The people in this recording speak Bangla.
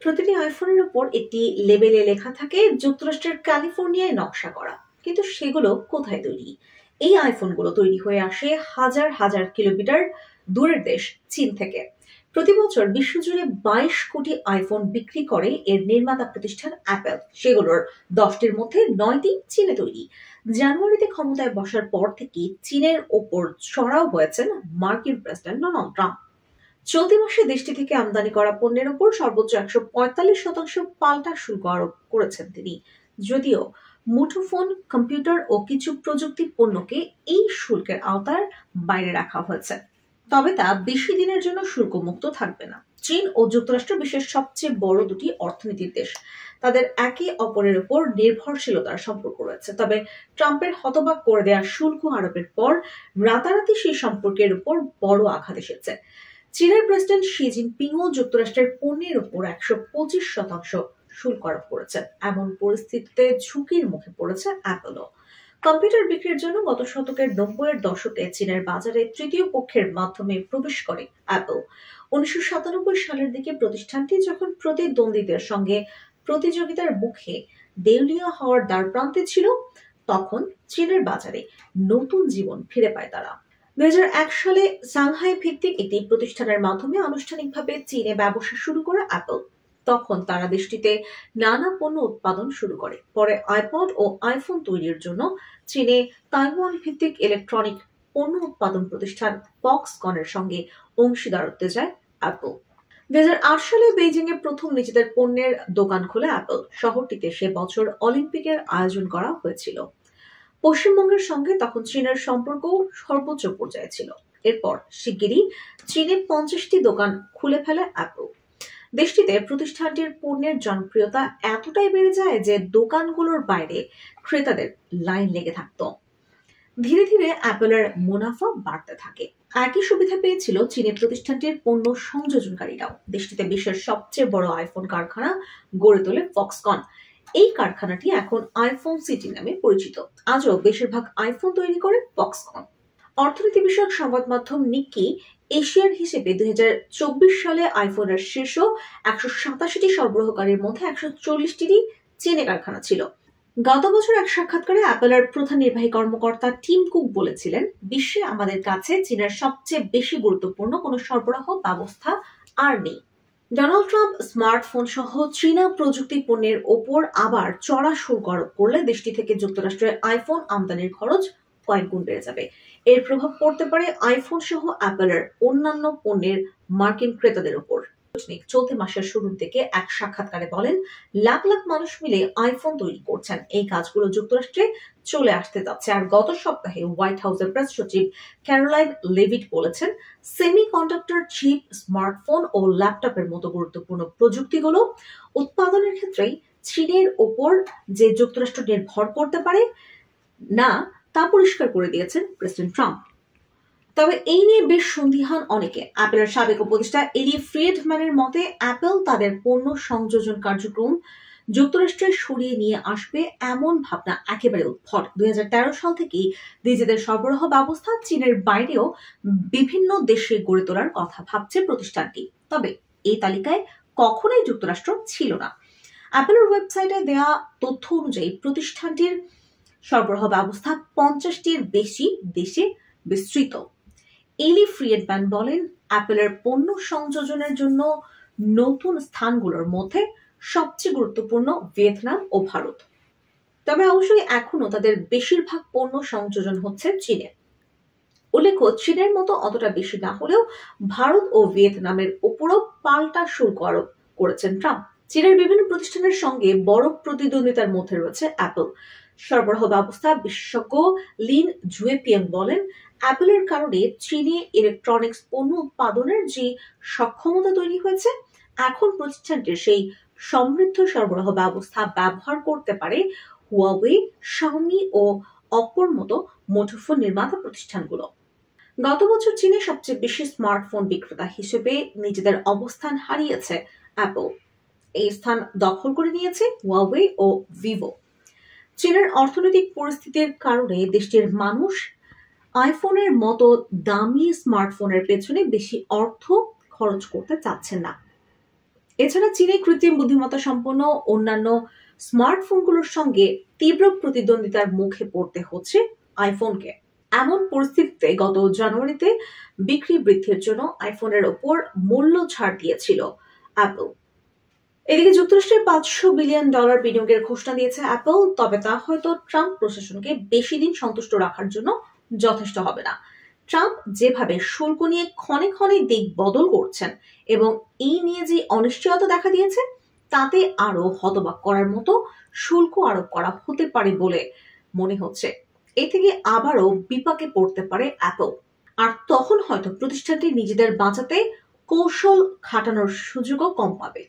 প্রতিটি আইফোনের উপর একটি লেবেলে লেখা থাকে যুক্তরাষ্ট্রের ক্যালিফোর্নিয়ায় নকশা করা, কিন্তু সেগুলো কোথায় তৈরি? এই আইফোনগুলো তৈরি হয়ে আসে হাজার হাজার কিলোমিটার দূরের দেশ চীন থেকে। প্রতি বছর বিশ্বজুড়ে 22 কোটি আইফোন বিক্রি করে এর নির্মাতা প্রতিষ্ঠান অ্যাপল। সেগুলোর 10টির মধ্যে 9টি চীনে তৈরি। জানুয়ারিতে ক্ষমতায় বসার পর থেকে চীনের ওপর চড়াও হয়েছেন মার্কিন প্রেসিডেন্ট ডোনাল্ড ট্রাম্প। চলতি মাসে দেশটি থেকে আমদানি করা পণ্যের উপর সর্বোচ্চ 145% পাল্টা শুল্ক আরোপ করেছেন তিনি। যদিও মুঠোফোন, কম্পিউটার ও কিছু প্রযুক্তি পণ্যকে এই শুল্কের আওতার বাইরে রাখা হয়েছে, তবে তা বেশি দিনের জন্য শুল্কমুক্ত থাকবে না। চীন ও যুক্তরাষ্ট্র বিশ্বের সবচেয়ে বড় দুটি অর্থনীতির দেশ। তাদের একে অপরের উপর নির্ভরশীলতার সম্পর্ক রয়েছে, তবে ট্রাম্পের হতবাক করে দেওয়া শুল্ক আরোপের পর রাতারাতি সেই সম্পর্কের উপর বড় আঘাত এসেছে। চীনের প্রেসিডেন্ট শি জিনপিংও যুক্তরাষ্ট্রের পণ্যের উপর 125% শুল্ক আরোপ করেছেন। এমন পরিস্থিতিতে ঝুঁকির মুখে পড়েছে অ্যাপলও। কম্পিউটার বিক্রির জন্য গত শতকের 90-এর দশকে চীনের বাজারে তৃতীয় পক্ষের মাধ্যমে প্রবেশ করে অ্যাপল। 1997 সালের দিকে প্রতিষ্ঠানটি যখন প্রতিদ্বন্দ্বীদের সঙ্গে প্রতিযোগিতার মুখে দেউলিয়া হওয়ার দ্বারপ্রান্তে ছিল, তখন চীনের বাজারে নতুন জীবন ফিরে পায় তারা। 2001 সালে সাংহাই ভিত্তিক একটি প্রতিষ্ঠানের মাধ্যমে আনুষ্ঠানিকভাবে চীনে ব্যবসা শুরু করে অ্যাপল। তখন তারা দেশটিতে নানা পণ্য উৎপাদন শুরু করে। পরে আইপড ও আইফোন তৈরির জন্য চীনে তাইওয়ান ভিত্তিক ইলেকট্রনিক পণ্য উৎপাদন প্রতিষ্ঠান ফক্সকনের সঙ্গে অংশীদারত্বে যায় অ্যাপল। 2008 সালে বেইজিং এ প্রথম নিজেদের পণ্যের দোকান খোলে অ্যাপল। শহরটিতে সে বছর অলিম্পিকের আয়োজন করা হয়েছিল। পশ্চিমবঙ্গের সঙ্গে তখন চীনের সম্পর্ক সর্বোচ্চ পর্যায়ে ছিল। এরপর শিগগিরই চীনে 50টি দোকান খুলে ফেলে অ্যাপল। দেশটিতে প্রতিষ্ঠানটির পণ্যের জনপ্রিয়তা এতটাই বেড়ে যায় যে দোকানগুলোর বাইরে ক্রেতাদের লাইন লেগে থাকত। ধীরে ধীরে অ্যাপলের মুনাফা বাড়তে থাকে। একই সুবিধা পেয়েছিল চীনের প্রতিষ্ঠানটির পণ্য সংযোজনকারীরাও। দেশটিতে বিশ্বের সবচেয়ে বড় আইফোন কারখানা গড়ে তোলে ফক্সকন। এই কারখানাটি এখন আইফোন সিটি নামে পরিচিত। আজও বেশিরভাগ আইফোন তৈরি করে ফক্সকন। অর্থনীতি বিষয়ক সংবাদ মাধ্যম নিক্কি এশিয়ার হিসেবে 2024 সালে আইফোনের শীর্ষ 187টি সরবরাহকারীর মধ্যে 140টিরই চীনে কারখানা ছিল। গত বছর এক সাক্ষাৎকারে অ্যাপলের প্রধান নির্বাহী কর্মকর্তা টিম কুক বলেছিলেন, বিশ্বে আমাদের কাছে চীনের সবচেয়ে বেশি গুরুত্বপূর্ণ কোনো সরবরাহ ব্যবস্থা আর নেই। ডোনাল্ড ট্রাম্প স্মার্টফোন সহ চীনা প্রযুক্তি পণ্যের ওপর আবার চড়া শুল্ক আরোপ করলে দেশটি থেকে যুক্তরাষ্ট্রের আইফোন আমদানির খরচ কয়েক গুণ বেড়ে যাবে। এর প্রভাব পড়তে পারে আইফোন সহ অ্যাপলের অন্যান্য পণ্যের মার্কিন ক্রেতাদের উপর। চলতি মাসের শুরুর দিকে এক সাক্ষাৎকারে বলেন, লাখ লাখ মানুষ মিলে আইফোন তৈরি করছেন। এই কাজগুলো যুক্তরাষ্ট্রে চলে আসতে যাচ্ছে। আর গত সপ্তাহে হোয়াইট হাউসের প্রেস সচিব ক্যারোলাইন লেভিট বলেছেন, সেমিকন্ডাক্টর চিপ, স্মার্টফোন ও ল্যাপটপের মতো গুরুত্বপূর্ণ প্রযুক্তিগুলো উৎপাদনের ক্ষেত্রেই চীনের ওপর যে যুক্তরাষ্ট্র নির্ভর করতে পারে না তা পরিষ্কার করে দিয়েছেন প্রেসিডেন্ট ট্রাম্প। তবে এই নিয়ে বেশ সন্দিহান অনেকে। অ্যাপলের সাবেক উপদেষ্টা এলি ফ্রিডম্যানের মতে, অ্যাপল তাদের পণ্য সংযোজন কার্যক্রম যুক্তরাষ্ট্রে সরিয়ে নিয়ে আসবে এমন ভাবনা একেবারে উদ্ভট। 2013 সাল থেকেই নিজেদের সরবরাহ ব্যবস্থা চীনের বাইরেও বিভিন্ন দেশে গড়ে তোলার কথা ভাবছে প্রতিষ্ঠানটি। তবে এই তালিকায় কখনোই যুক্তরাষ্ট্র ছিল না। অ্যাপলের ওয়েবসাইটে দেয়া তথ্য অনুযায়ী প্রতিষ্ঠানটির সরবরাহ ব্যবস্থা 50টির বেশি দেশে বিস্তৃত। এলি ফ্রিডম্যান বলেন, অ্যাপলের পণ্য সংযোজনের জন্য নতুন স্থানগুলোর মধ্যে সবচেয়ে গুরুত্বপূর্ণ ভিয়েতনাম ও ভারত। তবে অবশ্যই এখনো তাদের বেশিরভাগ পণ্য সংযোজন হচ্ছে চীনে। উল্লেখ্য, চীনের মতো অতটা বেশি না হলেও ভারত ও ভিয়েতনামের উপরও পাল্টা শুল্ক আরোপ করেছেন ট্রাম্প। চীনের বিভিন্ন প্রতিষ্ঠানের সঙ্গে বড় প্রতিদ্বন্দ্বিতার মধ্যে রয়েছে অ্যাপল। সরবরাহ ব্যবস্থা বিশেষজ্ঞ লিন জুয়েপিয়াং বলেন, অ্যাপলের কারণে চীনে ইলেকট্রনিক্স পণ্য উৎপাদনের যে সক্ষমতা তৈরি হয়েছে, এখন প্রতিষ্ঠানটির সেই সমৃদ্ধ সরবরাহ ব্যবস্থা ব্যবহার করতে পারে হুয়াওয়ে, শাওমি ও অপর মতো মুঠোফোন নির্মাতা প্রতিষ্ঠানগুলো। গত বছর চীনে সবচেয়ে বেশি স্মার্টফোন বিক্রেতা হিসেবে নিজেদের অবস্থান হারিয়েছে অ্যাপল। এই স্থান দখল করে নিয়েছে হুয়াওয়ে ও ভিভো। চীনের অর্থনৈতিক পরিস্থিতির কারণে দেশটির মানুষ আইফোনের মতো দামি স্মার্টফোনের পেছনে বেশি অর্থ খরচ করতে চাচ্ছেন না। এছাড়া চীনে কৃত্রিম বুদ্ধিমত্তা সম্পন্ন অন্যান্য স্মার্টফোনগুলোর সঙ্গে তীব্র প্রতিদ্বন্দ্বিতার মুখে পড়তে হচ্ছে আইফোনকে। এমন পরিস্থিতিতে গত জানুয়ারিতে বিক্রি বৃদ্ধির জন্য আইফোনের ওপর মূল্য ছাড় দিয়েছিল অ্যাপল। এদিকে যুক্তরাষ্ট্রের $500 বিলিয়ন বিনিয়োগের ঘোষণা দিয়েছে অ্যাপল, তবে তা হয়তো ট্রাম্প প্রশাসনকে বেশি দিন সন্তুষ্ট রাখার জন্য যথেষ্ট হবে না। ট্রাম্প যেভাবে শুল্ক নিয়ে ক্ষণে ক্ষণে দিক বদল করছেন এবং এই নিয়ে যে অনিশ্চয়তা দেখা দিয়েছে, তাতে আরো হতবাক করার মতো শুল্ক আরোপ করা হতে পারে বলে মনে হচ্ছে। এ থেকে আবারও বিপাকে পড়তে পারে অ্যাপল, আর তখন হয়তো প্রতিষ্ঠানটি নিজেদের বাঁচাতে কৌশল খাটানোর সুযোগও কম পাবে।